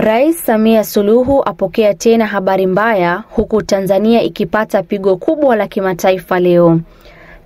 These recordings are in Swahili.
Rais Samia Suluhu apokea tena habari mbaya huku Tanzania ikipata pigo kubwa la kimataifa leo.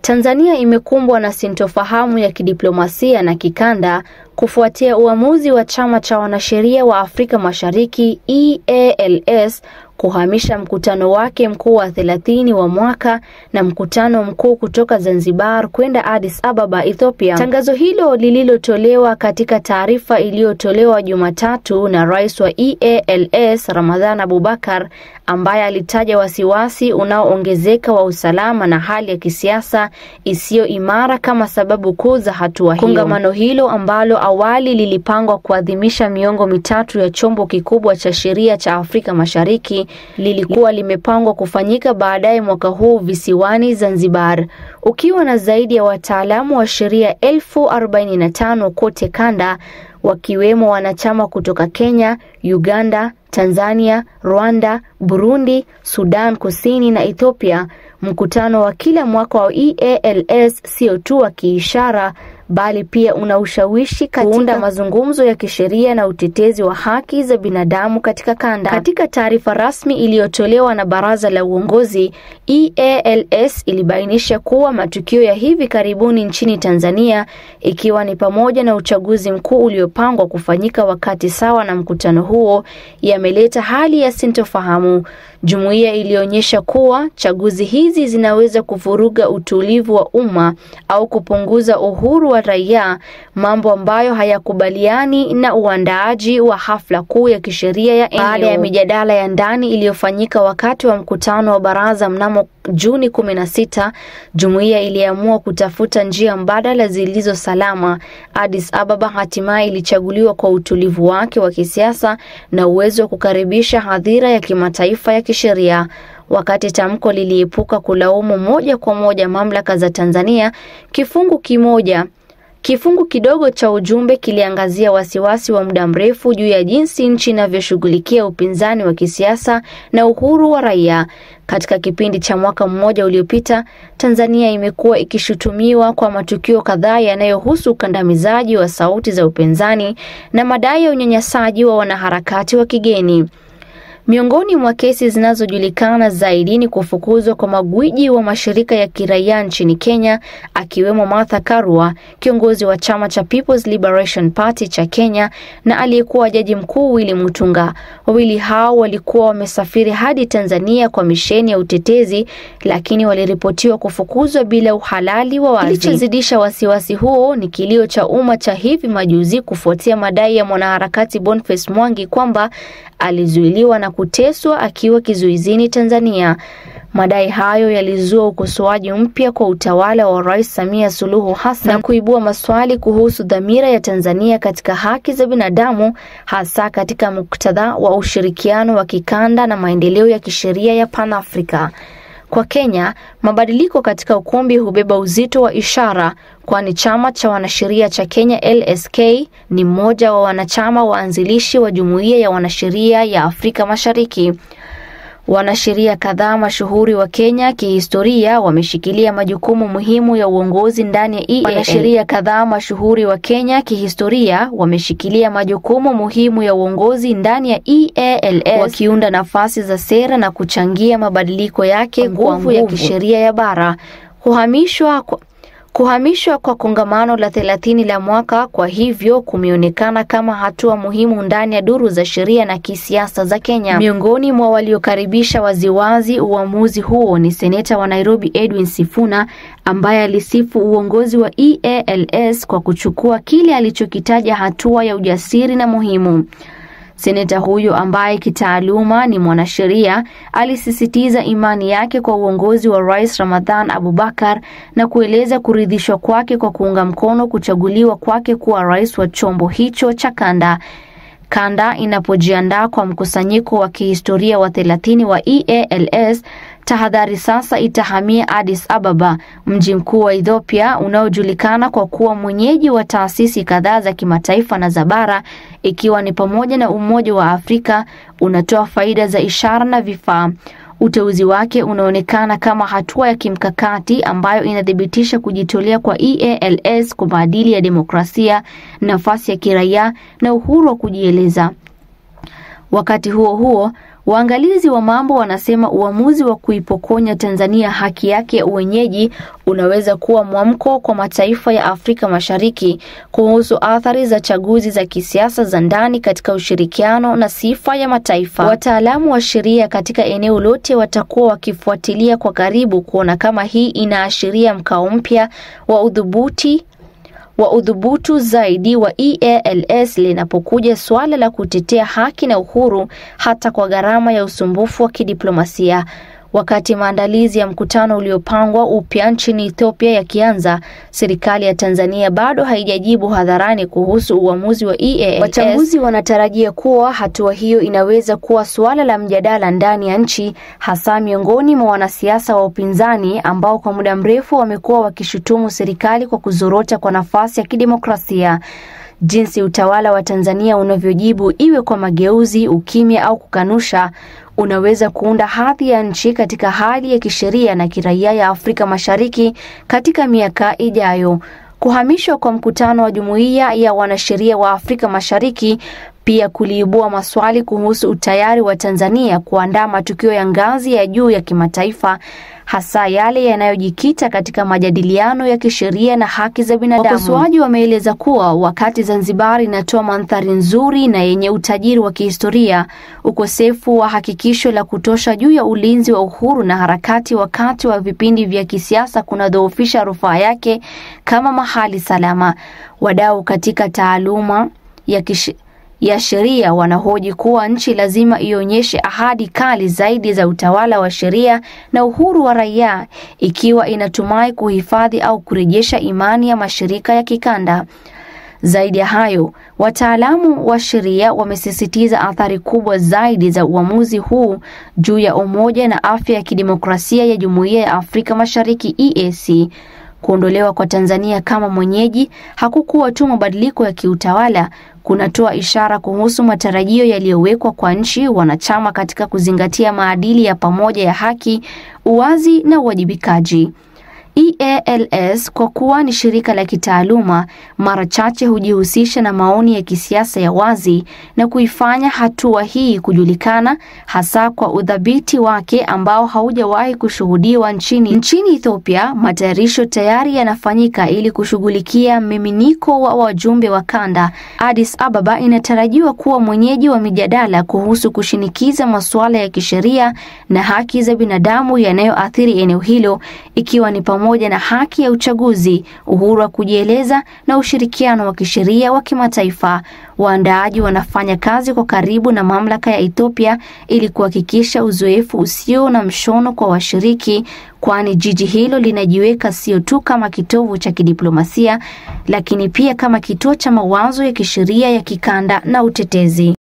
Tanzania imekumbwa na sintofahamu ya kidiplomasia na kikanda kufuatia uamuzi wa chama cha wanasheria wa Afrika Mashariki EALS kuhamisha mkutano wake mkuu wa 30 wa mwaka na mkutano mkuu kutoka Zanzibar kwenda Addis Ababa, Ethiopia. Tangazo hilo lililotolewa katika taarifa iliyotolewa Jumatatu na Rais wa EALS Ramadhan Abubakar, ambaye alitaja wasiwasi unaoongezeka wa usalama na hali ya kisiasa isiyo imara kama sababu kuu za hatua hiyo. Kongamano hilo ambalo awali lilipangwa kuadhimisha miongo mitatu ya chombo kikubwa cha sheria cha Afrika Mashariki lilikuwa limepangwa kufanyika baadaye mwaka huu visiwani Zanzibar, ukiwa na zaidi ya wataalamu wa sheria 45,000 kote kanda, wakiwemo wanachama kutoka Kenya, Uganda, Tanzania, Rwanda, Burundi, Sudan Kusini na Ethiopia. Mkutano wa kila mwaka wa EALS sio tu wa kiishara bali pia una ushawishi katika kuunda mazungumzo ya kisheria na utetezi wa haki za binadamu katika kanda. Katika taarifa rasmi iliyotolewa na baraza la uongozi, EALS ilibainisha kuwa matukio ya hivi karibuni nchini Tanzania, ikiwa ni pamoja na uchaguzi mkuu uliopangwa kufanyika wakati sawa na mkutano huo, yameleta hali ya sintofahamu. Jumuiya ilionyesha kuwa chaguzi hizi zinaweza kuvuruga utulivu wa umma au kupunguza uhuru wa raia, mambo ambayo hayakubaliani na uandaaji wa hafla kuu ya kisheria ya eneo. Baada ya mijadala ya ndani iliyofanyika wakati wa mkutano wa baraza mnamo Juni 16, jumuiya iliamua kutafuta njia mbadala zilizo salama. Addis Ababa hatimaye ilichaguliwa kwa utulivu wake wa kisiasa na uwezo wa kukaribisha hadhira ya kimataifa ya kisheria. Wakati tamko liliepuka kulaumu moja kwa moja mamlaka za Tanzania, kifungu kidogo cha ujumbe kiliangazia wasiwasi wa muda mrefu juu ya jinsi nchi inavyoshughulikia upinzani wa kisiasa na uhuru wa raia. Katika kipindi cha mwaka mmoja uliopita, Tanzania imekuwa ikishutumiwa kwa matukio kadhaa yanayohusu ukandamizaji wa sauti za upinzani na madai ya unyanyasaji wa wanaharakati wa kigeni. Miongoni mwa kesi zinazojulikana zaidi ni kufukuzwa kwa magwiji wa mashirika ya kiraia nchini Kenya, akiwemo Martha Karua, kiongozi wa chama cha People's Liberation Party cha Kenya, na aliyekuwa jaji mkuu Willy Mutunga. Wawili hao walikuwa wamesafiri hadi Tanzania kwa misheni ya utetezi, lakini waliripotiwa kufukuzwa bila uhalali wa wazi. Kilichozidisha wasiwasi huo ni kilio cha umma cha hivi majuzi kufuatia madai ya mwanaharakati Boniface Mwangi kwamba alizuiliwa na kuteswa akiwa kizuizini Tanzania. Madai hayo yalizua ukosoaji mpya kwa utawala wa Rais Samia Suluhu Hassan na kuibua maswali kuhusu dhamira ya Tanzania katika haki za binadamu, hasa katika muktadha wa ushirikiano wa kikanda na maendeleo ya kisheria ya Pan-Afrika. Kwa Kenya, mabadiliko katika ukumbi hubeba uzito wa ishara, kwani chama cha wanasheria cha Kenya LSK ni mmoja wa wanachama waanzilishi wa Jumuiya ya Wanasheria ya Afrika Mashariki. Wanasheria kadhaa mashuhuri wa Kenya kihistoria wameshikilia majukumu muhimu ya uongozi ndani ya EALS. Wanasheria kadhaa mashuhuri wa Kenya kihistoria wameshikilia majukumu muhimu ya uongozi ndani ya EALS, wakiunda nafasi za sera na kuchangia mabadiliko yake kwa nguvu ya kisheria ya bara. Kuhamishwa kwa kongamano la 30 la mwaka kwa hivyo kumeonekana kama hatua muhimu ndani ya duru za sheria na kisiasa za Kenya. Miongoni mwa waliokaribisha waziwazi uamuzi huo ni seneta wa Nairobi Edwin Sifuna, ambaye alisifu uongozi wa EALS kwa kuchukua kile alichokitaja hatua ya ujasiri na muhimu. Seneta huyo ambaye kitaaluma ni mwanasheria alisisitiza imani yake kwa uongozi wa Rais Ramadhan Abubakar na kueleza kuridhishwa kwake kwa kuunga mkono kuchaguliwa kwake kuwa rais wa chombo hicho cha kanda. Kanda inapojiandaa kwa mkusanyiko wa kihistoria wa 30 wa EALS, tahadhari sasa itahamia Addis Ababa, mji mkuu wa Ethiopia unaojulikana kwa kuwa mwenyeji wa taasisi kadhaa za kimataifa na za bara, ikiwa ni pamoja na Umoja wa Afrika, unatoa faida za ishara na vifaa. Uteuzi wake unaonekana kama hatua ya kimkakati ambayo inadhibitisha kujitolea kwa EALS kwa maadili ya demokrasia, nafasi ya kiraia na uhuru wa kujieleza. Wakati huo huo, waangalizi wa mambo wanasema uamuzi wa kuipokonya Tanzania haki yake ya uwenyeji unaweza kuwa mwamko kwa mataifa ya Afrika Mashariki kuhusu athari za chaguzi za kisiasa za ndani katika ushirikiano na sifa ya mataifa. Wataalamu wa sheria katika eneo lote watakuwa wakifuatilia kwa karibu kuona kama hii inaashiria mkao mpya wa udhubutu zaidi wa EALS linapokuja swala la kutetea haki na uhuru hata kwa gharama ya usumbufu wa kidiplomasia. Wakati maandalizi ya mkutano uliopangwa upya nchini Ethiopia yakianza, serikali ya Tanzania bado haijajibu hadharani kuhusu uamuzi wa EALS. Wachambuzi wanatarajia kuwa hatua hiyo inaweza kuwa suala la mjadala ndani ya nchi, hasa miongoni mwa wanasiasa wa upinzani ambao kwa muda mrefu wamekuwa wakishutumu serikali kwa kuzorota kwa nafasi ya kidemokrasia. Jinsi utawala wa Tanzania unavyojibu, iwe kwa mageuzi, ukimya au kukanusha, unaweza kuunda hadhi ya nchi katika hali ya kisheria na kiraia ya Afrika Mashariki katika miaka ijayo. Kuhamishwa kwa mkutano wa Jumuiya ya Wanasheria wa Afrika Mashariki pia kuliibua maswali kuhusu utayari wa Tanzania kuandaa matukio ya ngazi ya juu ya kimataifa, hasa yale yanayojikita katika majadiliano ya kisheria na haki za binadamu. Wakosoaji wameeleza kuwa wakati Zanzibar inatoa mandhari nzuri na yenye utajiri wa kihistoria, ukosefu wa hakikisho la kutosha juu ya ulinzi wa uhuru na harakati wakati wa vipindi vya kisiasa kunadhoofisha rufaa yake kama mahali salama. Wadau katika taaluma ya sheria wanahoji kuwa nchi lazima ionyeshe ahadi kali zaidi za utawala wa sheria na uhuru wa raia ikiwa inatumai kuhifadhi au kurejesha imani ya mashirika ya kikanda. Zaidi ya hayo, wataalamu wa sheria wamesisitiza athari kubwa zaidi za uamuzi huu juu ya umoja na afya ya kidemokrasia ya Jumuiya ya Afrika Mashariki EAC. Kuondolewa kwa Tanzania kama mwenyeji hakukuwa tu mabadiliko ya kiutawala, kunatoa ishara kuhusu matarajio yaliyowekwa kwa nchi wanachama katika kuzingatia maadili ya pamoja ya haki, uwazi na uwajibikaji. EALS kwa kuwa ni shirika la kitaaluma, mara chache hujihusisha na maoni ya kisiasa ya wazi na kuifanya hatua hii kujulikana, hasa kwa udhabiti wake ambao haujawahi kushuhudiwa nchini Ethiopia. Matayarisho tayari yanafanyika ili kushughulikia miminiko wa wajumbe wa kanda. Addis Ababa inatarajiwa kuwa mwenyeji wa mijadala kuhusu kushinikiza masuala ya kisheria na haki za binadamu yanayoathiri eneo hilo, ikiwa ni pamoja na haki ya uchaguzi, uhuru wa kujieleza na ushirikiano wa kisheria wa kimataifa. Waandaaji wanafanya kazi kwa karibu na mamlaka ya Ethiopia ili kuhakikisha uzoefu usio na mshono kwa washiriki, kwani jiji hilo linajiweka sio tu kama kitovu cha kidiplomasia, lakini pia kama kituo cha mawazo ya kisheria ya kikanda na utetezi.